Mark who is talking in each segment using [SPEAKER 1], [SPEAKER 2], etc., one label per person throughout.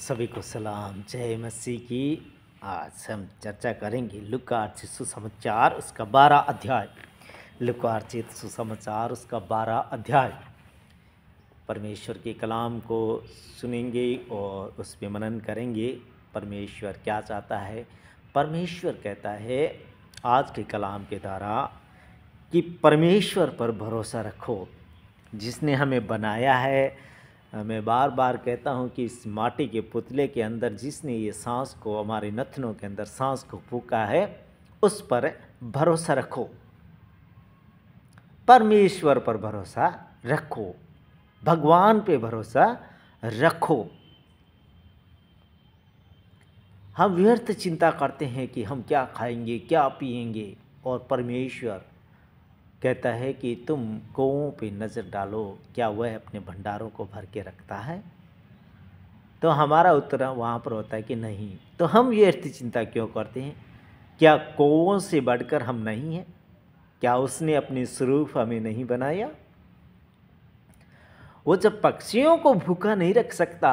[SPEAKER 1] सभी को सलाम, जय मसीह की। आज हम चर्चा करेंगे लूका अर्चित सुसमाचार उसका 12 अध्याय। लूका अर्चित सुसमाचार उसका 12 अध्याय। परमेश्वर के कलाम को सुनेंगे और उस पर मनन करेंगे। परमेश्वर क्या चाहता है? परमेश्वर कहता है आज के कलाम के द्वारा कि परमेश्वर पर भरोसा रखो, जिसने हमें बनाया है। मैं बार बार कहता हूँ कि इस माटी के पुतले के अंदर जिसने ये सांस को, हमारे नथनों के अंदर सांस को फूंका है, उस पर भरोसा रखो। परमेश्वर पर भरोसा रखो, भगवान पे भरोसा रखो। हम व्यर्थ चिंता करते हैं कि हम क्या खाएंगे, क्या पिएंगे, और परमेश्वर कहता है कि तुम कुओं पे नज़र डालो, क्या वह अपने भंडारों को भर के रखता है? तो हमारा उत्तर वहाँ पर होता है कि नहीं। तो हम व्यर्थ चिंता क्यों करते हैं? क्या कुओं से बढ़कर हम नहीं हैं? क्या उसने अपने स्वरूप हमें नहीं बनाया? वो जब पक्षियों को भूखा नहीं रख सकता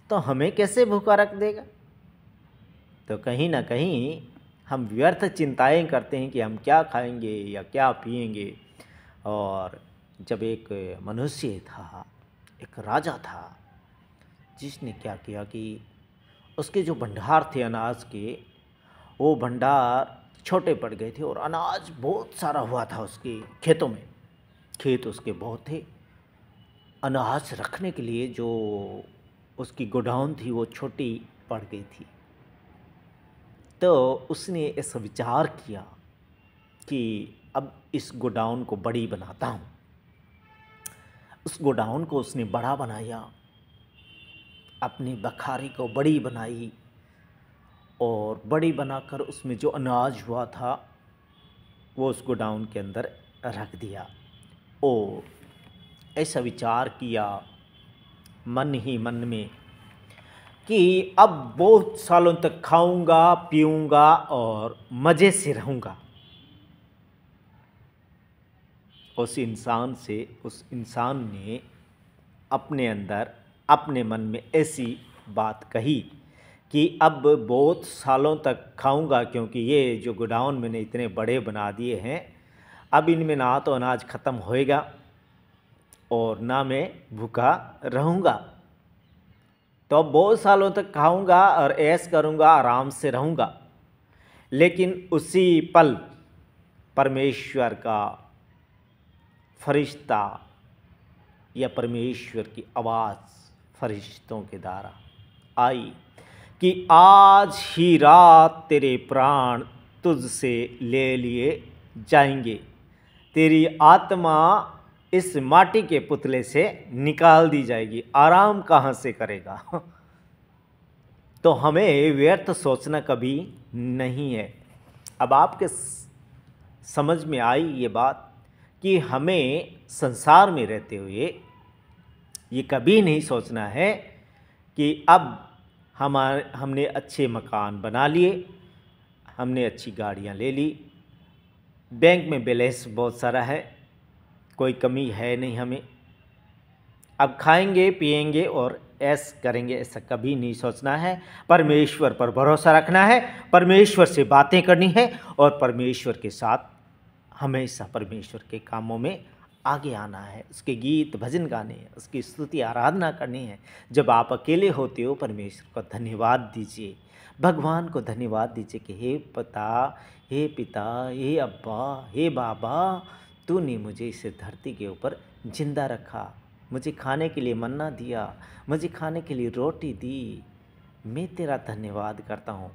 [SPEAKER 1] तो हमें कैसे भूखा रख देगा? तो कहीं ना कहीं हम व्यर्थ चिंताएं करते हैं कि हम क्या खाएंगे या क्या पिएंगे। और जब एक मनुष्य था, एक राजा था, जिसने क्या किया कि उसके जो भंडार थे अनाज के, वो भंडार छोटे पड़ गए थे और अनाज बहुत सारा हुआ था उसके खेतों में। खेत उसके बहुत थे। अनाज रखने के लिए जो उसकी गोडाउन थी वो छोटी पड़ गई थी। तो उसने ऐसा विचार किया कि अब इस गोडाउन को बड़ी बनाता हूँ। उस गोडाउन को उसने बड़ा बनाया, अपनी बखारी को बड़ी बनाई और बड़ी बनाकर उसमें जो अनाज हुआ था वो उस गोडाउन के अंदर रख दिया। और ऐसा विचार किया मन ही मन में कि अब बहुत सालों तक खाऊंगा, पीऊंगा और मज़े से रहूंगा। उस इंसान ने अपने अंदर, अपने मन में ऐसी बात कही कि अब बहुत सालों तक खाऊंगा, क्योंकि ये जो गोडाउन मैंने इतने बड़े बना दिए हैं, अब इनमें ना तो अनाज ख़त्म होएगा और ना मैं भूखा रहूंगा। तो बहुत सालों तक खाऊंगा और ऐश करूंगा, आराम से रहूंगा। लेकिन उसी पल परमेश्वर का फरिश्ता या परमेश्वर की आवाज़ फरिश्तों के द्वारा आई कि आज ही रात तेरे प्राण तुझसे ले लिए जाएंगे, तेरी आत्मा इस माटी के पुतले से निकाल दी जाएगी। आराम कहाँ से करेगा? तो हमें व्यर्थ सोचना कभी नहीं है। अब आपके समझ में आई ये बात कि हमें संसार में रहते हुए ये कभी नहीं सोचना है कि अब हमने अच्छे मकान बना लिए, हमने अच्छी गाड़ियाँ ले ली, बैंक में बैलेंस बहुत सारा है, कोई कमी है नहीं हमें, अब खाएंगे पिएंगे और ऐश करेंगे। ऐसा कभी नहीं सोचना है। परमेश्वर पर भरोसा रखना है, परमेश्वर से बातें करनी है और परमेश्वर के साथ हमेशा परमेश्वर के कामों में आगे आना है। उसके गीत भजन गाने हैं, उसकी स्तुति आराधना करनी है। जब आप अकेले होते हो, परमेश्वर को धन्यवाद दीजिए, भगवान को धन्यवाद दीजिए कि हे पिता, हे अब्बा, हे बाबा, तूने मुझे इस धरती के ऊपर जिंदा रखा, मुझे खाने के लिए मन्ना दिया, मुझे खाने के लिए रोटी दी। मैं तेरा धन्यवाद करता हूँ।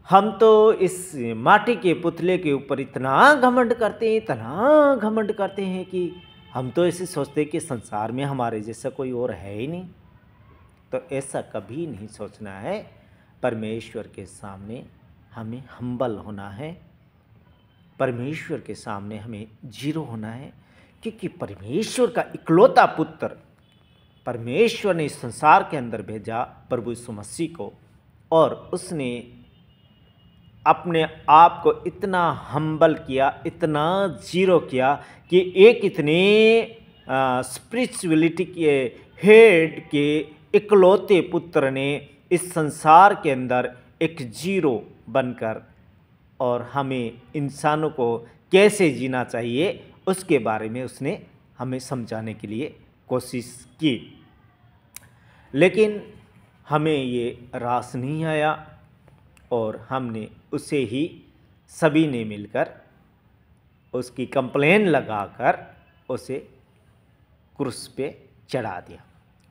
[SPEAKER 1] हम तो इस माटी के पुतले के ऊपर इतना घमंड करते हैं कि हम तो ऐसे सोचते हैं कि संसार में हमारे जैसा कोई और है ही नहीं। तो ऐसा कभी नहीं सोचना है। परमेश्वर के सामने हमें हम्बल होना है, परमेश्वर के सामने हमें जीरो होना है, क्योंकि परमेश्वर का इकलौता पुत्र परमेश्वर ने इस संसार के अंदर भेजा, प्रभु यीशु मसीह को, और उसने अपने आप को इतना हम्बल किया, इतना जीरो किया कि एक इतने स्पिरिचुअलिटी के हेड के इकलौते पुत्र ने इस संसार के अंदर एक जीरो बनकर और हमें इंसानों को कैसे जीना चाहिए उसके बारे में उसने हमें समझाने के लिए कोशिश की, लेकिन हमें ये रास नहीं आया और हमने उसे ही सभी ने मिलकर उसकी कंप्लेन लगाकर उसे क्रूस पे चढ़ा दिया।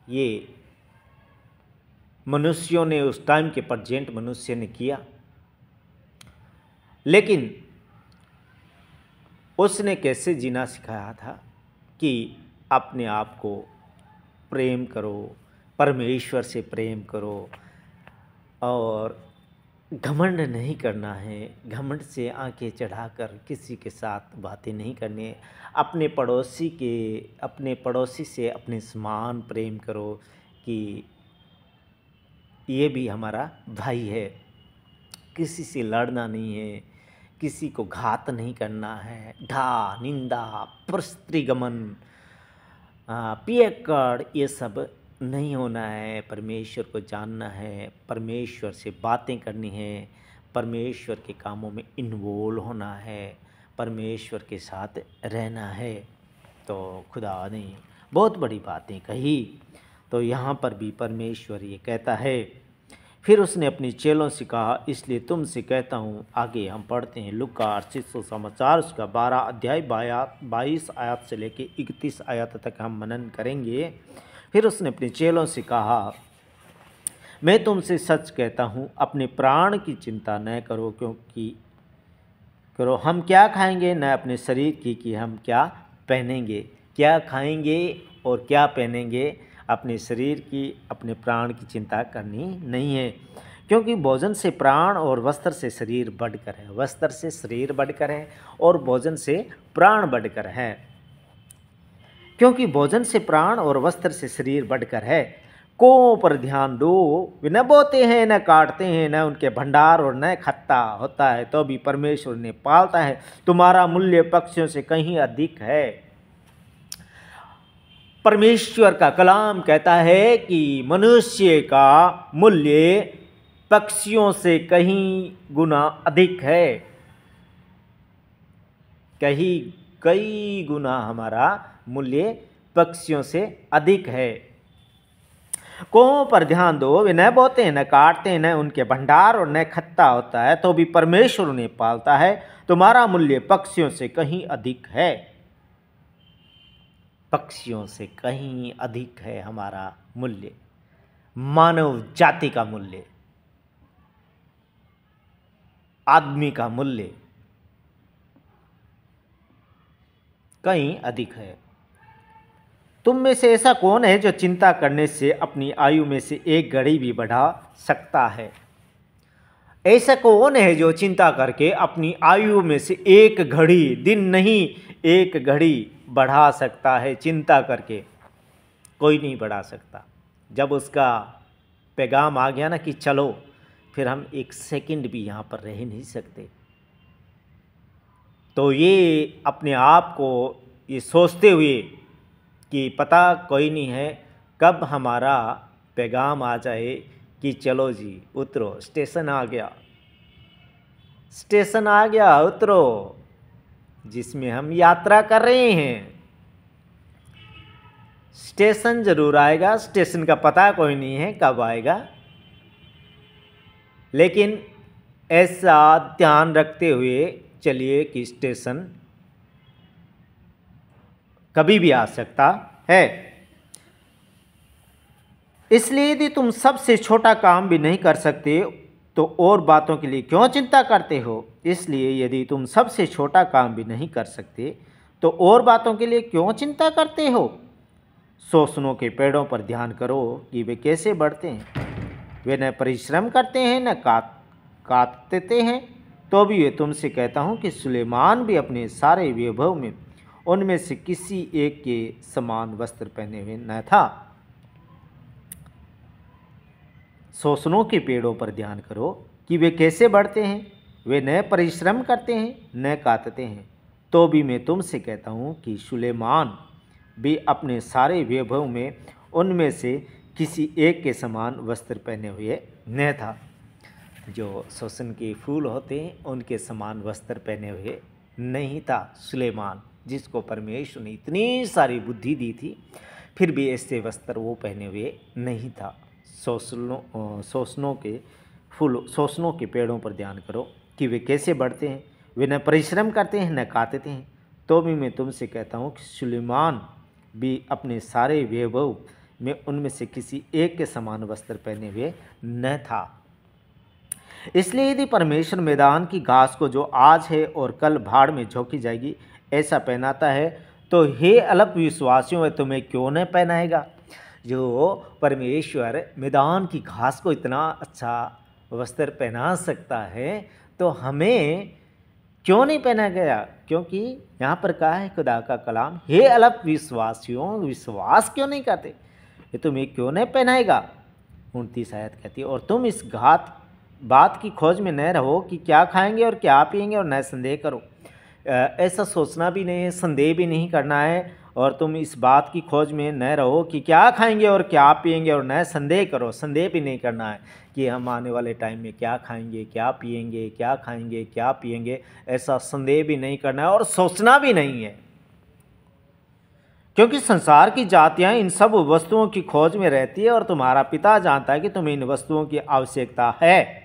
[SPEAKER 1] ये मनुष्यों ने उस टाइम के प्रेजेंट मनुष्य ने किया, लेकिन उसने कैसे जीना सिखाया था कि अपने आप को प्रेम करो, परमेश्वर से प्रेम करो और घमंड नहीं करना है। घमंड से आंखें चढ़ाकर किसी के साथ बातें नहीं करनी है। अपने पड़ोसी से अपने समान प्रेम करो कि ये भी हमारा भाई है। किसी से लड़ना नहीं है, किसी को घात नहीं करना है। ढा, निंदा, परस्त्रीगमन, पियक्कड़, ये सब नहीं होना है। परमेश्वर को जानना है, परमेश्वर से बातें करनी है, परमेश्वर के कामों में इन्वॉल्व होना है, परमेश्वर के साथ रहना है। तो खुदा ने बहुत बड़ी बातें कही। तो यहाँ पर भी परमेश्वर ये कहता है। फिर उसने अपने चेलों से कहा, इसलिए तुमसे कहता हूँ। आगे हम पढ़ते हैं लूका 8 समाचार उसका 12 अध्याय 22 आयत से लेके 31 आयत तक हम मनन करेंगे। फिर उसने अपने चेलों से कहा, मैं तुमसे सच कहता हूँ, अपने प्राण की चिंता न करो करो हम क्या खाएंगे, न अपने शरीर की कि हम क्या पहनेंगे। क्या खाएंगे और क्या पहनेंगे, अपने शरीर की, अपने प्राण की चिंता करनी नहीं है। क्योंकि भोजन से प्राण और वस्त्र से शरीर बढ़कर है। वस्त्र से शरीर बढ़कर है और भोजन से प्राण बढ़कर है। क्योंकि भोजन से प्राण और वस्त्र से शरीर बढ़कर है। को पर ध्यान दो, वे न बोते हैं, न काटते हैं, न उनके भंडार और न इकट्ठा होता है, तो भी परमेश्वर ने पालता है। तुम्हारा मूल्य पक्षियों से कहीं अधिक है। परमेश्वर का कलाम कहता है कि मनुष्य का मूल्य पक्षियों से कहीं गुना अधिक है। कई गुना हमारा मूल्य पक्षियों से अधिक है। कों पर ध्यान दो, वे न बोते हैं, न काटते हैं, न उनके भंडार और न इकट्ठा होता है, तो भी परमेश्वर उन्हें पालता है। तुम्हारा मूल्य पक्षियों से कहीं अधिक है। पक्षियों से कहीं अधिक है हमारा मूल्य, मानव जाति का मूल्य, आदमी का मूल्य कहीं अधिक है। तुम में से ऐसा कौन है जो चिंता करने से अपनी आयु में से एक घड़ी भी बढ़ा सकता है। ऐसा कौन है जो चिंता करके अपनी आयु में से एक घड़ी, दिन नहीं एक घड़ी बढ़ा सकता है। चिंता करके कोई नहीं बढ़ा सकता। जब उसका पैगाम आ गया ना कि चलो, फिर हम एक सेकंड भी यहाँ पर रह नहीं सकते। तो ये अपने आप को ये सोचते हुए कि पता कोई नहीं है कब हमारा पैगाम आ जाए कि चलो जी उतरो, स्टेशन आ गया, स्टेशन आ गया, उतरो, जिसमें हम यात्रा कर रहे हैं। स्टेशन जरूर आएगा, स्टेशन का पता कोई नहीं है कब आएगा, लेकिन ऐसा ध्यान रखते हुए चलिए कि स्टेशन कभी भी आ सकता है। इसलिए यदि तुम सबसे छोटा काम भी नहीं कर सकते तो और बातों के लिए क्यों चिंता करते हो। इसलिए यदि तुम सबसे छोटा काम भी नहीं कर सकते तो और बातों के लिए क्यों चिंता करते हो। सोसनों के पेड़ों पर ध्यान करो कि वे कैसे बढ़ते हैं। वे न परिश्रम करते हैं न काटते हैं, तो भी वे तुमसे कहता हूँ कि सुलेमान भी अपने सारे वैभव में उनमें से किसी एक के समान वस्त्र पहने हुए न था। सोसनों के पेड़ों पर ध्यान करो कि वे कैसे बढ़ते हैं। वे न परिश्रम करते हैं न काटते हैं, तो भी मैं तुमसे कहता हूँ कि सुलेमान भी अपने सारे वैभव में उनमें से किसी एक के समान वस्त्र पहने हुए न था। जो शोषण के फूल होते हैं उनके समान वस्त्र पहने हुए नहीं था सुलेमान, जिसको परमेश्वर ने इतनी सारी बुद्धि दी थी, फिर भी ऐसे वस्त्र वो पहने हुए नहीं था। शोषणों के फूल, शोषणों के पेड़ों पर ध्यान करो कि वे कैसे बढ़ते हैं। वे न परिश्रम करते हैं न काटते हैं। तो भी मैं तुमसे कहता हूँ कि सुलेमान भी अपने सारे वैभव में उनमें से किसी एक के समान वस्त्र पहने हुए न था। इसलिए यदि परमेश्वर मैदान की घास को जो आज है और कल भाड़ में झोंकी जाएगी ऐसा पहनाता है, तो हे अल्पविश्वासियों, तुम्हें क्यों न पहनाएगा। जो परमेश्वर मैदान की घास को इतना अच्छा वस्त्र पहना सकता है, तो हमें क्यों नहीं पहना गया। क्योंकि यहाँ पर कहा है खुदा का कलाम, हे अल्पविश्वासियों, विश्वास क्यों नहीं करते, ये तुम्हें क्यों नहीं पहनाएगा। 29 आयत कहती है, और तुम इस बात की खोज में न रहो कि क्या खाएंगे और क्या पिएंगे, और न संदेह करो। ऐसा सोचना भी नहीं है, संदेह भी नहीं करना है। और तुम इस बात की खोज में न रहो कि क्या खाएंगे और क्या पिएंगे, और न संदेह करो। संदेह भी नहीं करना है कि हम आने वाले टाइम में क्या खाएंगे, क्या पिएंगे, क्या खाएंगे, क्या पिएंगे, ऐसा संदेह भी नहीं करना है और सोचना भी नहीं है। क्योंकि संसार की जातियां इन सब वस्तुओं की खोज में रहती है, और तुम्हारा पिता जानता है कि तुम्हें इन वस्तुओं की आवश्यकता है।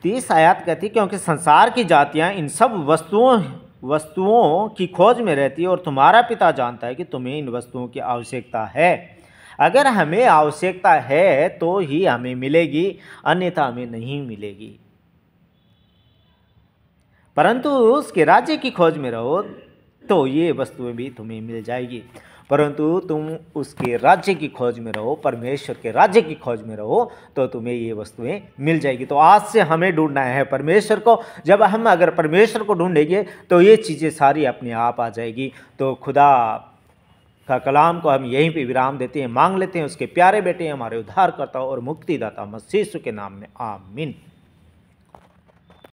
[SPEAKER 1] 30 आयत कहती है, क्योंकि संसार की जातियां इन सब वस्तुओं की खोज में रहती है, और तुम्हारा पिता जानता है कि तुम्हें इन वस्तुओं की आवश्यकता है। अगर हमें आवश्यकता है तो ही हमें मिलेगी, अन्यथा हमें नहीं मिलेगी। परंतु उसके राज्य की खोज में रहो तो ये वस्तुएं भी तुम्हें मिल जाएगी। परंतु तुम उसके राज्य की खोज में रहो, परमेश्वर के राज्य की खोज में रहो, तो तुम्हें ये वस्तुएं मिल जाएगी। तो आज से हमें ढूंढना है परमेश्वर को। जब हम अगर परमेश्वर को ढूंढेंगे तो ये चीज़ें सारी अपने आप आ जाएगी। तो खुदा का कलाम को हम यहीं पे विराम देते हैं, मांग लेते हैं उसके प्यारे बेटे हमारे उद्धारकर्ता और मुक्तिदाता मसीह यीशु के नाम में, आमीन।